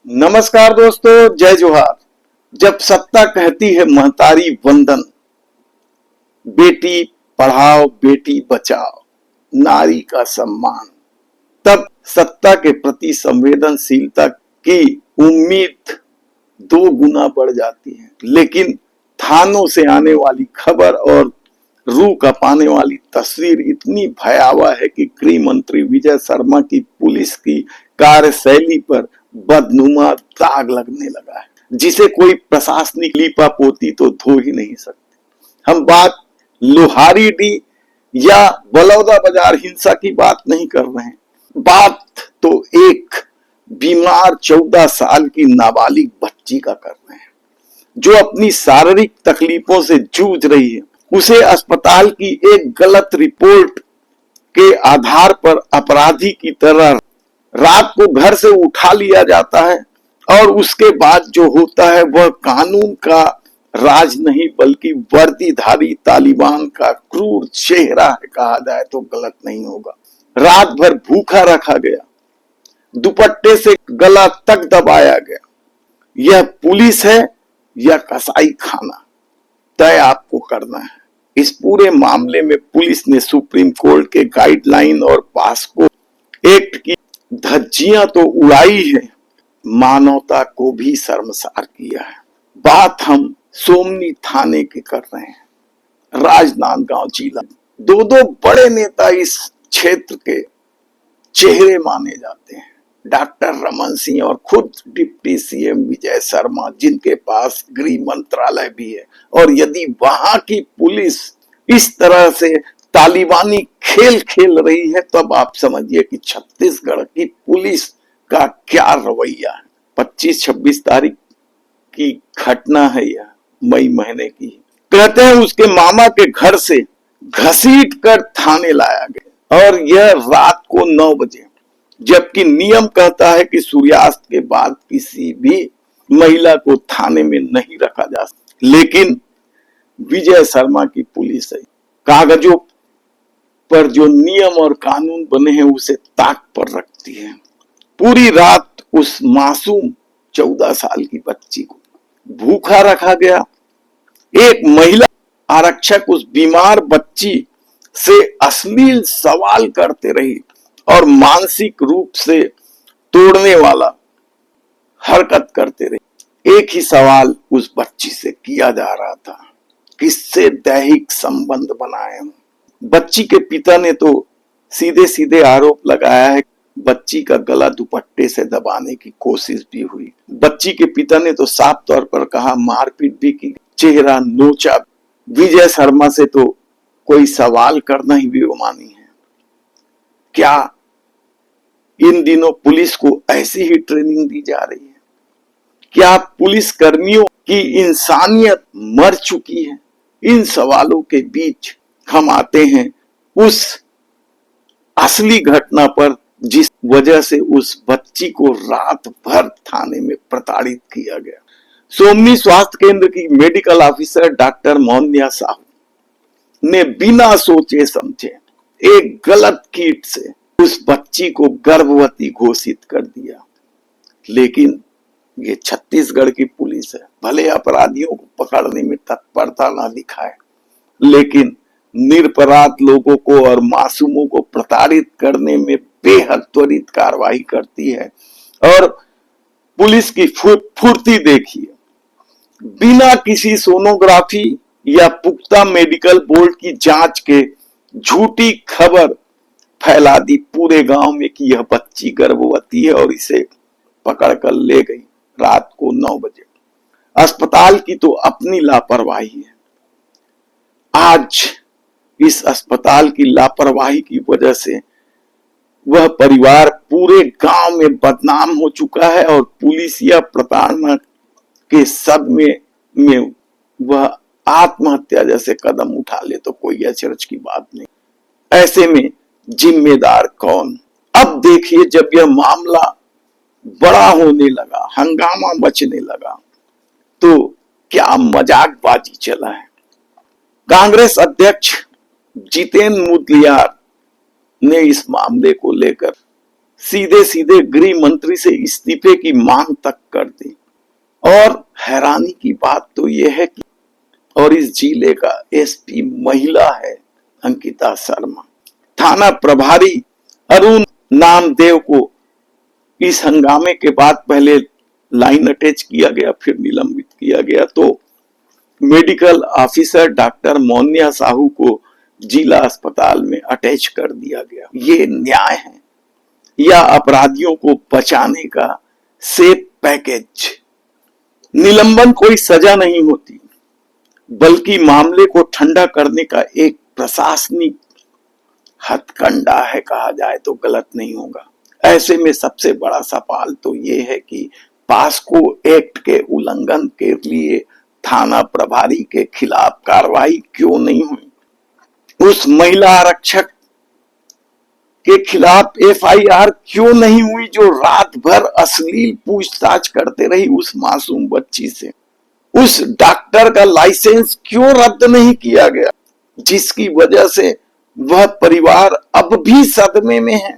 नमस्कार दोस्तों, जय जोहार। जब सत्ता कहती है महतारी वंदन, बेटी पढ़ाओ बेटी बचाओ, नारी का सम्मान, तब सत्ता के प्रति संवेदनशीलता की उम्मीद दो गुना बढ़ जाती है। लेकिन थानों से आने वाली खबर और रूह कपाने वाली तस्वीर इतनी भयावह है कि गृह मंत्री विजय शर्मा की पुलिस की कार्यशैली पर बदनुमा दाग लगने लगा है, जिसे कोई प्रशासनिक लीपापोती तो धो ही नहीं सकते। हम बात लोहारी डी या बलौदा बाजार हिंसा की बात नहीं कर रहे हैं, बात तो एक बीमार 14 साल की नाबालिग बच्ची का कर रहे हैं, जो अपनी शारीरिक तकलीफों से जूझ रही है। उसे अस्पताल की एक गलत रिपोर्ट के आधार पर अपराधी की तरह रात को घर से उठा लिया जाता है और उसके बाद जो होता है वह कानून का राज नहीं बल्कि वर्दीधारी तालिबान का क्रूर चेहरा है, कहा जाए तो गलत नहीं होगा। रात भर भूखा रखा गया, दुपट्टे से गला तक दबाया गया। यह पुलिस है या कसाई खाना, तय आपको करना है। इस पूरे मामले में पुलिस ने सुप्रीम कोर्ट के गाइडलाइन और पास्को एक्ट की धज्जियां तो उड़ाई है, मानवता को भी शर्मसार किया है। बात हम सोमनी थाने की कर रहे हैं, राजनांदगांव जिला। दो बड़े नेता इस क्षेत्र के चेहरे माने जाते हैं, डॉक्टर रमन सिंह और खुद डिप्टी सीएम विजय शर्मा, जिनके पास गृह मंत्रालय भी है। और यदि वहां की पुलिस इस तरह से तालिबानी खेल खेल रही है, तब आप समझिए कि छत्तीसगढ़ की पुलिस का क्या रवैया है। 25-26 तारीख की घटना है यह, मई महीने की। कहते हैं उसके मामा के घर से घसीट कर थाने लाया गया और यह रात को 9 बजे, जबकि नियम कहता है कि सूर्यास्त के बाद किसी भी महिला को थाने में नहीं रखा जा सकता। लेकिन विजय शर्मा की पुलिस है, कागजों पर जो नियम और कानून बने हैं उसे ताक पर रखती है। पूरी रात उस मासूम 14 साल की बच्ची को भूखा रखा गया। एक महिला आरक्षक उस बीमार बच्ची से अश्लील सवाल करते रही और मानसिक रूप से तोड़ने वाला हरकत करते रही। एक ही सवाल उस बच्ची से किया जा रहा था, किससे दैहिक संबंध बनाए हो। बच्ची के पिता ने तो सीधे सीधे आरोप लगाया है, बच्ची का गला दुपट्टे से दबाने की कोशिश भी हुई। बच्ची के पिता ने तो साफ तौर पर कहा मारपीट भी की, चेहरा नोचा। विजय शर्मा से तो कोई सवाल करना ही बेईमानी है। क्या इन दिनों पुलिस को ऐसी ही ट्रेनिंग दी जा रही है? क्या पुलिस कर्मियों की इंसानियत मर चुकी है? इन सवालों के बीच हम आते हैं उस असली घटना पर, जिस वजह से उस बच्ची को रात भर थाने में प्रताड़ित किया गया। सोमनी स्वास्थ्य केंद्र की medical officer doctor Mohania Sahu ने बिना सोचे समझे एक गलत किट से उस बच्ची को गर्भवती घोषित कर दिया। लेकिन ये छत्तीसगढ़ की पुलिस है, भले अपराधियों को पकड़ने में तत्परता ना दिखाए, लेकिन निरपराध लोगों को और मासूमों को प्रताड़ित करने में बेहद त्वरित कार्रवाई करती है। और पुलिस की फुर्ती देखिए, बिना किसी सोनोग्राफी या पुख्ता मेडिकल बोर्ड की जांच के झूठी खबर फैला दी पूरे गांव में कि यह बच्ची गर्भवती है और इसे पकड़कर ले गई रात को 9 बजे। अस्पताल की तो अपनी लापरवाही है। आज इस अस्पताल की लापरवाही की वजह से वह परिवार पूरे गांव में बदनाम हो चुका है और पुलिस या प्रताड़ना के सदमे में वह आत्महत्या जैसे कदम उठा ले तो कोई अचरज की बात नहीं। ऐसे में जिम्मेदार कौन? अब देखिए, जब यह मामला बड़ा होने लगा, हंगामा मचने लगा, तो क्या मजाकबाजी चला है। कांग्रेस अध्यक्ष जितेंद्र मुदलियार ने इस मामले को लेकर सीधे सीधे गृह मंत्री से इस्तीफे की मांग तक कर दी। और हैरानी की बात तो यह है कि और इस जिले का एसपी महिला है, अंकिता शर्मा। थाना प्रभारी अरुण नामदेव को इस हंगामे के बाद पहले लाइन अटैच किया गया, फिर निलंबित किया गया, तो medical officer doctor Moniya Sahu को जिला अस्पताल में अटैच कर दिया गया। ये न्याय है या अपराधियों को बचाने का सेफ पैकेज? निलंबन कोई सजा नहीं होती, बल्कि मामले को ठंडा करने का एक प्रशासनिक हथकंडा है, कहा जाए तो गलत नहीं होगा। ऐसे में सबसे बड़ा सवाल तो ये है कि पास्को एक्ट के उल्लंघन के लिए थाना प्रभारी के खिलाफ कार्रवाई क्यों नहीं हुई? उस महिला आरक्षक के खिलाफ एफआईआर क्यों नहीं हुई जो रात भर अश्लील पूछताछ करते रही उस मासूम बच्ची से? उस डॉक्टर का लाइसेंस क्यों रद्द नहीं किया गया, जिसकी वजह से वह परिवार अब भी सदमे में है?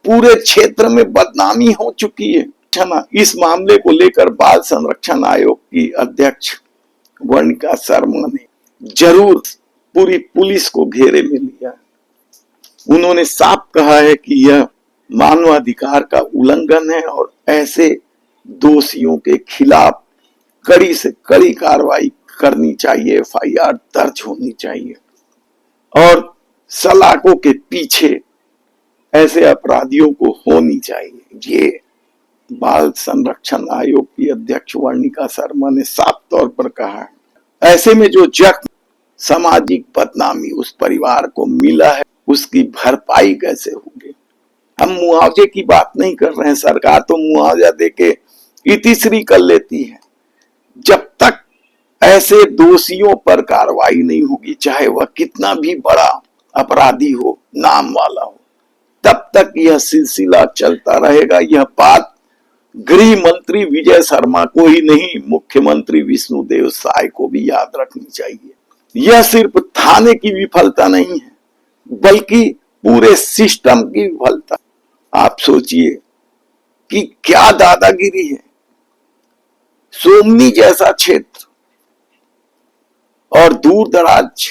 पूरे क्षेत्र में बदनामी हो चुकी है। इस मामले को लेकर बाल संरक्षण आयोग की अध्यक्ष वर्णिका शर्मा ने जरूर पूरी पुलिस को घेरे में लिया। उन्होंने साफ कहा है कि यह मानवाधिकार का उल्लंघन है और ऐसे दोषियों के खिलाफ कड़ी से कड़ी कार्रवाई करनी चाहिए, एफआईआर दर्ज होनी चाहिए और सलाखों के पीछे ऐसे अपराधियों को होनी चाहिए। ये बाल संरक्षण आयोग की अध्यक्ष वर्णिका शर्मा ने साफ तौर पर कहा है। ऐसे में जो जख्म, सामाजिक बदनामी उस परिवार को मिला है, उसकी भरपाई कैसे होगी? हम मुआवजे की बात नहीं कर रहे हैं, सरकार तो मुआवजा देके इतिश्री कर लेती है। जब तक ऐसे दोषियों पर कार्रवाई नहीं होगी, चाहे वह कितना भी बड़ा अपराधी हो, नाम वाला हो, तब तक यह सिलसिला चलता रहेगा। यह बात गृह मंत्री विजय शर्मा को ही नहीं, मुख्यमंत्री विष्णुदेव साय को भी याद रखनी चाहिए। यह सिर्फ थाने की विफलता नहीं है, बल्कि पूरे सिस्टम की विफलता। आप सोचिए कि क्या दादागिरी है। सोमनी जैसा क्षेत्र और दूर दराज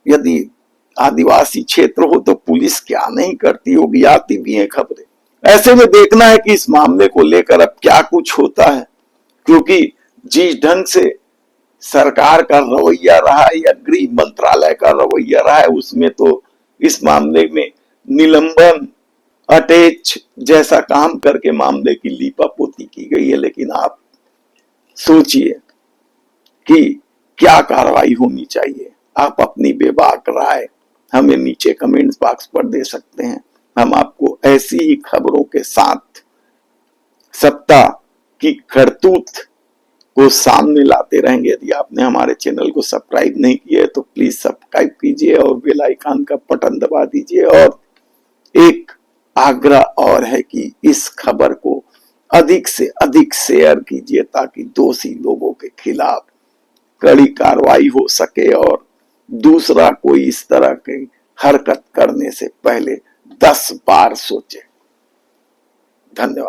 यदि आदिवासी क्षेत्र हो तो पुलिस क्या नहीं करती होगी, आती भी है खबरें। ऐसे में देखना है कि इस मामले को लेकर अब क्या कुछ होता है, क्योंकि जिस ढंग से सरकार का रवैया रहा है या गृह मंत्रालय का रवैया रहा है, उसमें तो इस मामले में निलंबन, अटैच जैसा काम करके मामले की लीपापोती की गई है। लेकिन आप सोचिए कि क्या कार्रवाई होनी चाहिए। आप अपनी बेबाक राय हमें नीचे कमेंट्स बॉक्स पर दे सकते हैं। हम आपको ऐसी ही खबरों के साथ सत्ता की करतूत को सामने लाते रहेंगे। यदि आपने हमारे चैनल को सब्सक्राइब नहीं किया है तो प्लीज सब्सक्राइब कीजिए और बेल आइकन का बटन दबा दीजिए। और एक आग्रह और है कि इस खबर को अधिक से अधिक शेयर कीजिए ताकि दोषी लोगों के खिलाफ कड़ी कार्रवाई हो सके और दूसरा कोई इस तरह की हरकत करने से पहले 10 बार सोचे। धन्यवाद।